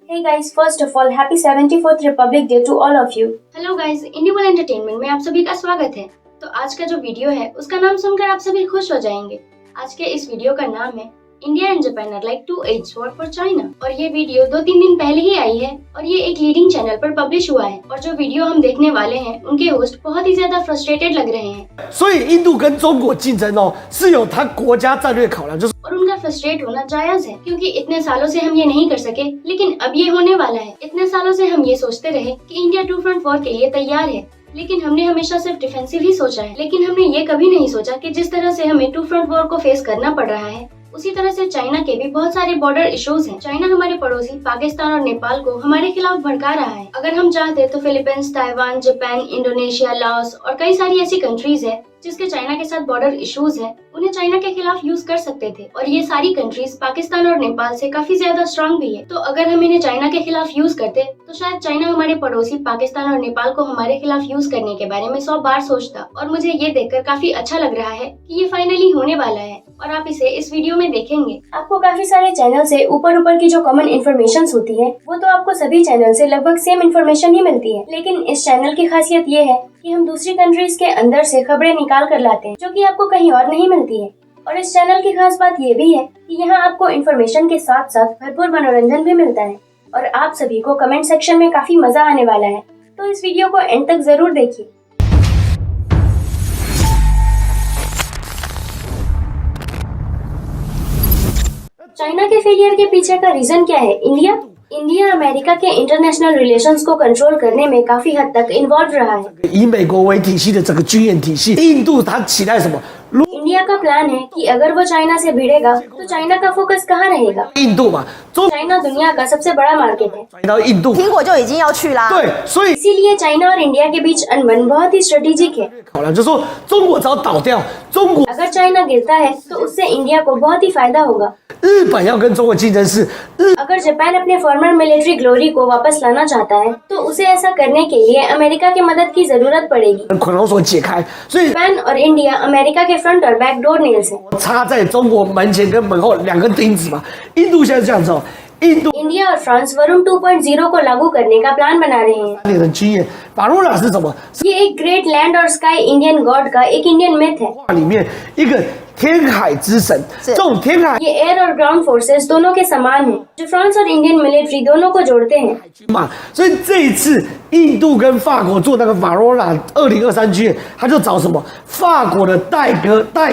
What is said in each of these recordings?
Hey guys, first of all, happy 74th Republic Day to all of you. Hello guys, इंडियबल entertainment में आप सभी का स्वागत है। तो आज का जो वीडियो है उसका नाम सुनकर आप सभी खुश हो जाएंगे। आज के इस वीडियो का नाम है India and Japan are like two edge sword for China. और ये वीडियो 2-3 दिन पहले ही आई है और ये एक लीडिंग चैनल पर पब्लिश हुआ है। और जो वीडियो हम देखने वाले हैं उनके होस्ट बहुत ही ज्यादा फ्रस्ट्रेटेड लग रहे हैं।所以印度跟中国竞争哦，是有它国家战略考量，就是 और उनका फ्रस्ट्रेट होना जायज है क्योंकि इतने सालों से हम ये नहीं कर सके, लेकिन अब ये होने वाला है। इतने सालों से हम ये सोचते रहे कि इंडिया टू फ्रंट वॉर के लिए तैयार है, लेकिन हमने हमेशा सिर्फ डिफेंसिव ही सोचा है। लेकिन हमने ये कभी नहीं सोचा कि जिस तरह से हमें टू फ्रंट वॉर को फेस करना पड़ रहा है, उसी तरह से चाइना के भी बहुत सारे बॉर्डर इश्यूज हैं। चाइना हमारे पड़ोसी पाकिस्तान और नेपाल को हमारे खिलाफ भड़का रहा है। अगर हम चाहते तो Philippines, Taiwan, Japan, Indonesia, Laos और कई सारी ऐसी कंट्रीज है जिसके चाइना के साथ बॉर्डर इश्यूज हैं, उन्हें चाइना के खिलाफ यूज कर सकते थे। और ये सारी कंट्रीज पाकिस्तान और नेपाल से काफी ज्यादा स्ट्रांग भी है। तो अगर हम इन्हें चाइना के खिलाफ यूज करते तो शायद चाइना हमारे पड़ोसी पाकिस्तान और नेपाल को हमारे खिलाफ यूज करने के बारे में 100 बार सोचता। और मुझे ये देखकर काफी अच्छा लग रहा है कि ये फाइनली होने वाला है और आप इसे इस वीडियो में देखेंगे। आपको काफी सारे चैनल से ऊपर की जो कॉमन इन्फॉर्मेशन होती है वो तो आपको सभी चैनल से लगभग सेम इन्फॉर्मेशन ही मिलती है। लेकिन इस चैनल की खासियत ये है कि हम दूसरी कंट्रीज के अंदर से खबरें निकाल कर लाते हैं जो कि आपको कहीं और नहीं मिलती है। और इस चैनल की खास बात ये भी है कि यहाँ आपको इन्फॉर्मेशन के साथ साथ भरपूर मनोरंजन भी मिलता है। और आप सभी को कमेंट सेक्शन में काफी मजा आने वाला है, तो इस वीडियो को एंड तक जरूर देखिए। चाइना के फेलियर के पीछे का रीजन क्या है? इंडिया अमेरिका के इंटरनेशनल रिलेशंस को कंट्रोल करने में काफी हद तक इन्वॉल्व रहा है।以美国为体系的整个军演体系，印度它期待什么？ इंडिया का प्लान है कि अगर वो चाइना से भिड़ेगा तो चाइना का फोकस कहाँ रहेगा? 印度嘛，中 चाइना दुनिया का सबसे बड़ा मार्केट है, 转到印度， 苹果就已经要去啦。 对，所以 इसीलिए चाइना और इंडिया के बीच अनबन बहुत ही स्ट्रेटेजिक है। 考量就是说，中国只要倒掉，中国 अगर चाइना गिरता है तो उससे इंडिया को बहुत ही फायदा होगा। 日本要跟中国竞争是日 अगर जापान अपने फॉर्मर मिलिट्री ग्लोरी को वापस लाना चाहता है तो उसे ऐसा करने के लिए अमेरिका की मदद की जरूरत पड़ेगी। 捆绑索解开，所以 जापान और इंडिया अमेरिका के फ्रंट और बैक डोर नेल्स हैं।插在中国门前跟门后两根钉子嘛。印度现在是这样子哦，印度 इंडिया और फ्रांस वरुण 2.0 को लागू करने का प्लान बना रहे हैं। 3年的经验，法罗拉是什么？ ये एक ग्रेट लैंड और स्काई इंडियन गॉड का एक इंडियन मिथ है। 里面一个天海之神，这种天海 ये एयर और ग्राउंड फोर्सेस दोनों के समान है, जो फ्रांस और इंडियन मिलिट्री दोनों को जोड़ते हैं। 嘛，所以这一次印度跟法国做那个法罗拉2023军演，他就找什么法国的戴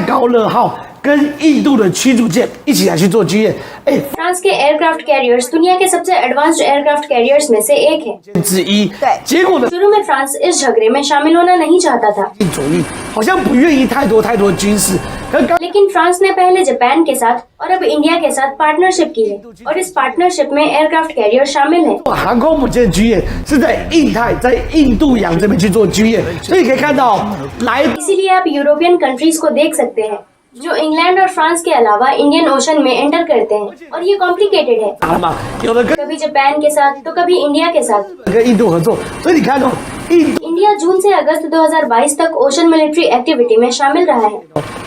高乐号跟印度的驱逐舰一起来去做军演，哎， फ्रांस के एयरक्राफ्ट कैरियर्स दुनिया के सबसे एडवांस्ड एयरक्राफ्ट कैरियर्स में से एक है। 之一。对结果呢， शुरू में फ्रांस इस झगड़े में शामिल होना नहीं चाहता था, 主力好像不愿意太多军事，可刚 लेकिन फ्रांस ने पहले जापान के साथ और अब इंडिया के साथ पार्टनरशिप की है और इस पार्टनरशिप में एयरक्राफ्ट कैरियर शामिल है। 航空母舰军演是在印太，在印度洋这边去做军演，所以你可以看到来 इसीलिए आप यूरोपियन कंट्रीज को देख सकते हैं जो इंग्लैंड और फ्रांस के अलावा इंडियन ओशन में एंटर करते हैं। और ये कॉम्प्लिकेटेड है, 打了嘛，有的跟 कभी जापान के साथ तो कभी इंडिया के साथ। 跟印度合作，所以你看到印度 इंडिया जून से अगस्त 2022 तक ओशन मिलिट्री एक्टिविटी में शामिल रहा है।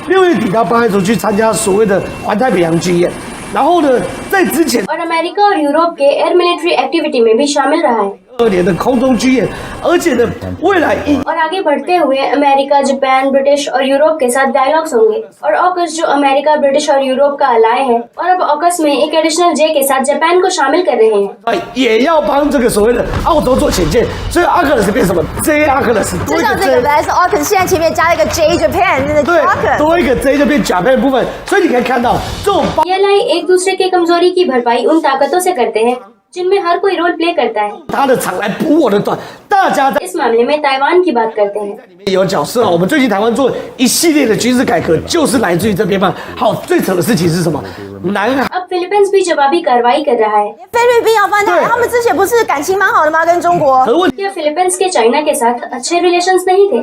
6月底到8月初去参加所谓的环太平洋军演，然后呢，在之前 और अमेरिका और यूरोप के एयर मिलिट्री एक्टिविटी में भी शामिल रहा है। 2年的空中军演，而且呢，未来印 और आगे बढ़ते हुए अमेरिका, जापान, ब्रिटिश और यूरोप के साथ डायलॉग्स होंगे। और ऑकस जो अमेरिका, ब्रिटिश और यूरोप का अलाय है, और अब ऑकस में एक एडिशनल जे के साथ जापान को शामिल कर रहे हैं।也要帮这个所谓的澳洲做潜舰，所以阿克勒斯变什么 ？J 阿克勒斯，就像这个本来是 AUKUS，现在前面加了一个 J Japan， 那个对， AUKUS。多一个 J 就变甲配的部分，所以你可以看到这种 ये अलाय एक दूसरे के कमजोरी की भरपाई उन ताकतों से करते हैं जिनमें हर कोई रोल प्ले करता है। 他的长来补我的短，大家在 इस मामले में ताइवान की बात करते हैं। 里面有角色啊。我们最近台湾做一系列的军事改革，就是来自于这边嘛。好，最扯的事情是什么？南海 अब फिलीपींस भी जवाबी कार्रवाई कर रहा है। 菲律宾要翻台，对他们之前不是感情蛮好的吗？跟中国可。是问题 क्या फिलीपींस के चाइना के साथ अच्छे रिलेशंस नहीं थे?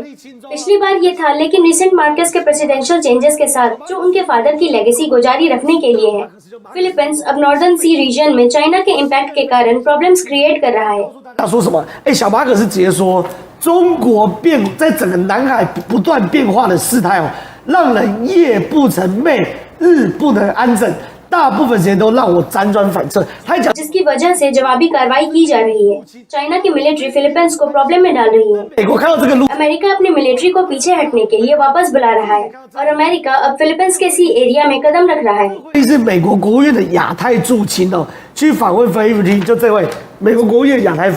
पिछली बार ये था, लेकिन रिसेंट मार्केस के प्रेसिडेंशियल चेंजेस के साथ जो उनके फादर की लेगेसी को जारी रखने के लिए है, फिलीपींस अब नॉर्दर्न सी रीजन में चाइना के इम्पैक्ट के कारण प्रॉब्लम्स क्रिएट कर रहा है। 他说什么？哎，小马可是直接说，中国在整个南海不断变化的事态哦，让人夜不成寐，日不能安枕。大部分时间都让我辗转反侧。他讲 जिसकी वजह से जवाबी कार्रवाई की जा रही है। चाइना की मिलिट्री फिलीपींस को प्रॉब्लम में डाल रही है। 美国看到这个路， अमेरिका अपनी मिलिट्री को पीछे हटने के लिए वापस बुला रहा है और अमेरिका अब फिलीपींस के सी एरिया में कदम रख रहा है। 会是美国国务院的亚太驻青哦，去访问菲律宾，就这位美国国务院亚太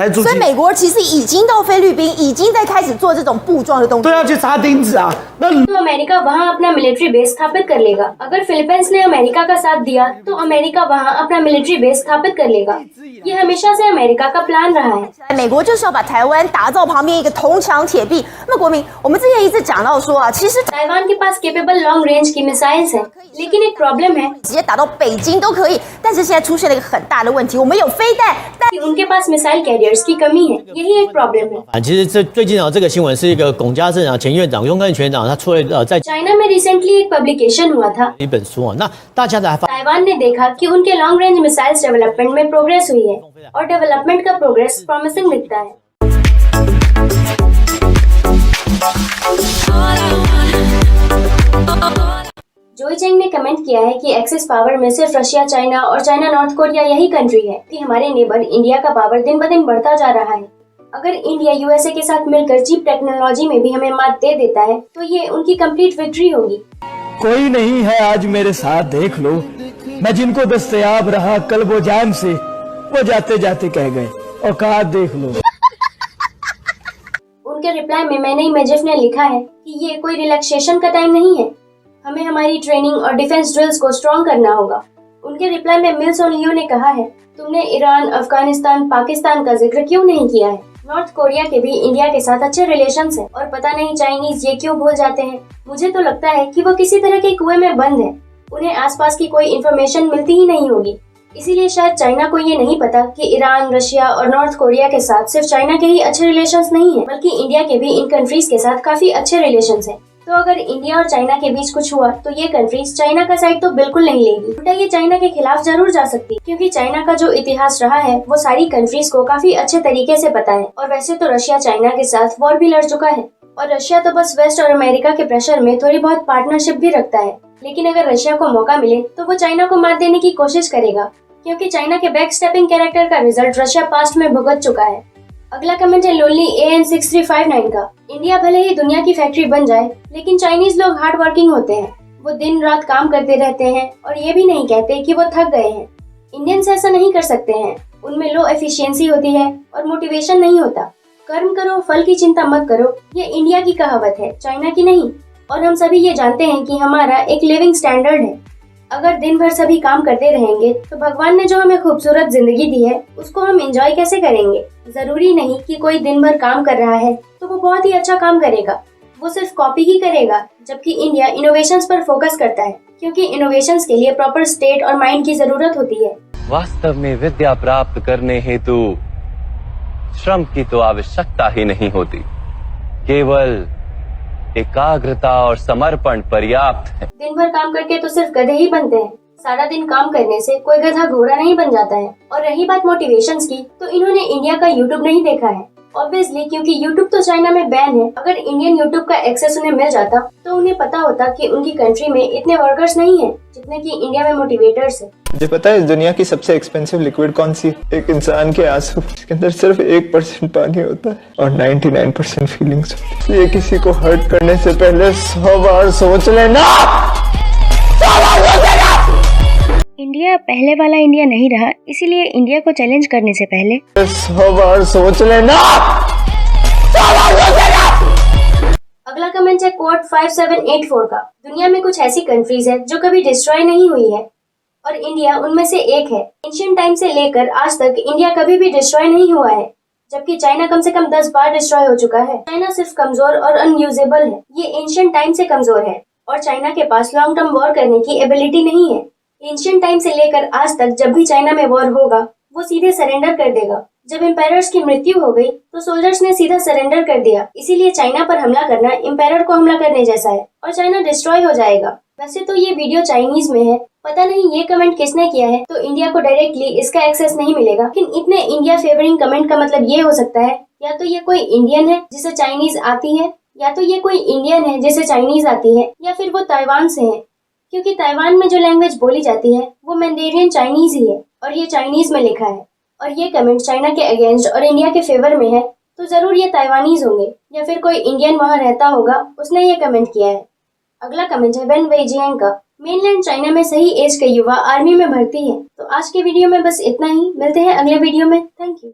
驻青，所以美国其实已经到菲律宾，已经在开始做这种布状的动作。都要去插钉子啊。那 तो अमेरिका वहां अपना मिलिट्री बेस स्थापित कर लेगा। अगर फिलीपींस ने अमेरिका का साथ दिया तो अमेरिका वहां अपना मिलिट्री बेस स्थापित कर लेगा। ये हमेशा से अमेरिका का प्लान रहा है। 美国就是要把台湾打造旁边一个铜墙铁壁。那么国民，我们之前一直讲到说啊，其实 ताइवान के पास केपेबल लॉन्ग रेंज की मिसाइल्स हैं, लेकिन एक प्रॉब्लम है 直接打到北京都可以，但是现在出现了一个很大的问题，我们有飞弹，但 कि उनके पास मिसाइल कैरियर्स की कमी है। यही एक प्रॉब्लम है। 其实最近这个新闻是一个龚家正前院长雍根前院长他出了在 चाइना में रिसेंटली एक पब्लिकेशन हुआ था। 一本书那大家才发 ताइवान ने देखा कि उनके लॉन्ग रेंज मिसाइल्स डेवलपमेंट में प्रोग्रेस हुई है और डेवलपमेंट का प्रोग्रेस प्रॉमिसिंग दिखता है। जोई चेंग ने कमेंट किया है कि एक्सिस पावर में सिर्फ रशिया, चाइना और चाइना नॉर्थ कोरिया यही कंट्री है कि हमारे नेबर इंडिया का पावर दिन ब दिन बढ़ता जा रहा है। अगर इंडिया यूएसए के साथ मिलकर चीप टेक्नोलॉजी में भी हमें मात दे देता है तो ये उनकी कंप्लीट विक्ट्री होगी। कोई नहीं है आज मेरे साथ देख लो, मैं जिनको दस्तयाब रहा कल वो जान से, वो जाते जाते कह गए औकात देख लो। उनके रिप्लाई में मैंने इमेजिफ ने लिखा है कि ये कोई रिलैक्सेशन का टाइम नहीं है, हमें हमारी ट्रेनिंग और डिफेंस ड्रिल्स को स्ट्रॉन्ग करना होगा। उनके रिप्लाई में मिल्स और लियो ने कहा है, तुमने ईरान, अफगानिस्तान, पाकिस्तान का जिक्र क्यों नहीं किया है? नॉर्थ कोरिया के भी इंडिया के साथ अच्छे रिलेशंस हैं और पता नहीं चाइनीज ये क्यों भूल जाते हैं। मुझे तो लगता है कि वो किसी तरह के कुएं में बंद है, उन्हें आसपास की कोई इन्फॉर्मेशन मिलती ही नहीं होगी। इसीलिए शायद चाइना को ये नहीं पता कि ईरान, रशिया और नॉर्थ कोरिया के साथ सिर्फ चाइना के ही अच्छे रिलेशंस नहीं है, बल्कि इंडिया के भी इन कंट्रीज के साथ काफी अच्छे रिलेशंस हैं। तो अगर इंडिया और चाइना के बीच कुछ हुआ तो ये कंट्रीज चाइना का साइड तो बिल्कुल नहीं लेगी, उल्टा ये चाइना के खिलाफ जरूर जा सकती, क्योंकि चाइना का जो इतिहास रहा है वो सारी कंट्रीज को काफी अच्छे तरीके से पता है। और वैसे तो रशिया चाइना के साथ वॉर भी लड़ चुका है और रशिया तो बस वेस्ट और अमेरिका के प्रेशर में थोड़ी बहुत पार्टनरशिप भी रखता है। लेकिन अगर रशिया को मौका मिले तो वो चाइना को मात देने की कोशिश करेगा, क्योंकि चाइना के बैक स्टेपिंग कैरेक्टर का रिजल्ट रशिया पास्ट में भुगत चुका है। अगला कमेंट है लोनली AN6359 का। इंडिया भले ही दुनिया की फैक्ट्री बन जाए, लेकिन चाइनीज लोग हार्ड वर्किंग होते हैं। वो दिन रात काम करते रहते हैं और ये भी नहीं कहते कि वो थक गए हैं। इंडियंस ऐसा नहीं कर सकते हैं, उनमें लो एफिशिएंसी होती है और मोटिवेशन नहीं होता। कर्म करो, फल की चिंता मत करो, ये इंडिया की कहावत है, चाइना की नहीं। और हम सभी ये जानते हैं कि हमारा एक लिविंग स्टैंडर्ड है। अगर दिन भर सभी काम करते रहेंगे तो भगवान ने जो हमें खूबसूरत जिंदगी दी है उसको हम एंजॉय कैसे करेंगे? जरूरी नहीं कि कोई दिन भर काम कर रहा है तो वो बहुत ही अच्छा काम करेगा, वो सिर्फ कॉपी ही करेगा। जबकि इंडिया इनोवेशंस पर फोकस करता है, क्योंकि इनोवेशंस के लिए प्रॉपर स्टेट और माइंड की जरूरत होती है। वास्तव में विद्या प्राप्त करने हेतु श्रम की तो आवश्यकता ही नहीं होती, केवल एकाग्रता और समर्पण पर्याप्त है। दिन भर काम करके तो सिर्फ गधे ही बनते हैं, सारा दिन काम करने से कोई गधा घोड़ा नहीं बन जाता है। और रही बात मोटिवेशंस की, तो इन्होंने इंडिया का यूट्यूब नहीं देखा है, ऑब्वियसली, क्योंकि यूट्यूब तो चाइना में बैन है। अगर इंडियन यूट्यूब का एक्सेस उन्हें मिल जाता तो उन्हें पता होता कि उनकी कंट्री में इतने वर्कर्स नहीं है जितने की इंडिया में मोटिवेटर्स है। मुझे पता है दुनिया की सबसे एक्सपेंसिव लिक्विड कौन सी? एक इंसान के आंसू, इसके अंदर सिर्फ 1% पानी होता है और 99% फीलिंग्स। इसलिए किसी को हर्ट करने से पहले 100 बार सोच लेना। इंडिया पहले वाला इंडिया नहीं रहा, इसीलिए इंडिया को चैलेंज करने से पहले 100 बार सोच लेना। अगला कमेंट है कोड 5784 का। दुनिया में कुछ ऐसी कंट्रीज है जो कभी डिस्ट्रॉय नहीं हुई है और इंडिया उनमें से एक है। एंशिएंट टाइम से लेकर आज तक इंडिया कभी भी डिस्ट्रॉय नहीं हुआ है, जबकि चाइना कम से कम 10 बार डिस्ट्रॉय हो चुका है। चाइना सिर्फ कमजोर और अनयूजेबल है, ये एंशिएंट टाइम से कमजोर है और चाइना के पास लॉन्ग टर्म वॉर करने की एबिलिटी नहीं है। एंशिएंट टाइम से लेकर आज तक जब भी चाइना में वॉर होगा वो सीधे सरेंडर कर देगा। जब एम्पायरर्स की मृत्यु हो गई तो सोल्जर्स ने सीधा सरेंडर कर दिया, इसीलिए चाइना पर हमला करना एम्पायरर को हमला करने जैसा है और चाइना डिस्ट्रॉय हो जाएगा। वैसे तो ये वीडियो चाइनीज में है, पता नहीं ये कमेंट किसने किया है, तो इंडिया को डायरेक्टली इसका एक्सेस नहीं मिलेगा। लेकिन इतने इंडिया फेवरिंग कमेंट का मतलब ये हो सकता है या तो ये कोई इंडियन है जिसे चाइनीज आती है, या तो ये कोई इंडियन है जिसे चाइनीज आती है, या फिर वो ताइवान से है, क्योंकि ताइवान में जो लैंग्वेज बोली जाती है वो मैंडेरियन चाइनीज ही है और ये चाइनीज में लिखा है। और ये कमेंट चाइना के अगेंस्ट और इंडिया के फेवर में है, तो जरूर ये ताइवानीज होंगे या फिर कोई इंडियन वहाँ रहता होगा, उसने ये कमेंट किया है। अगला कमेंट है वेन वेजियांग का। मेनलैंड चाइना में सही एज के युवा आर्मी में भर्ती है। तो आज के वीडियो में बस इतना ही, मिलते हैं अगले वीडियो में। Thank you.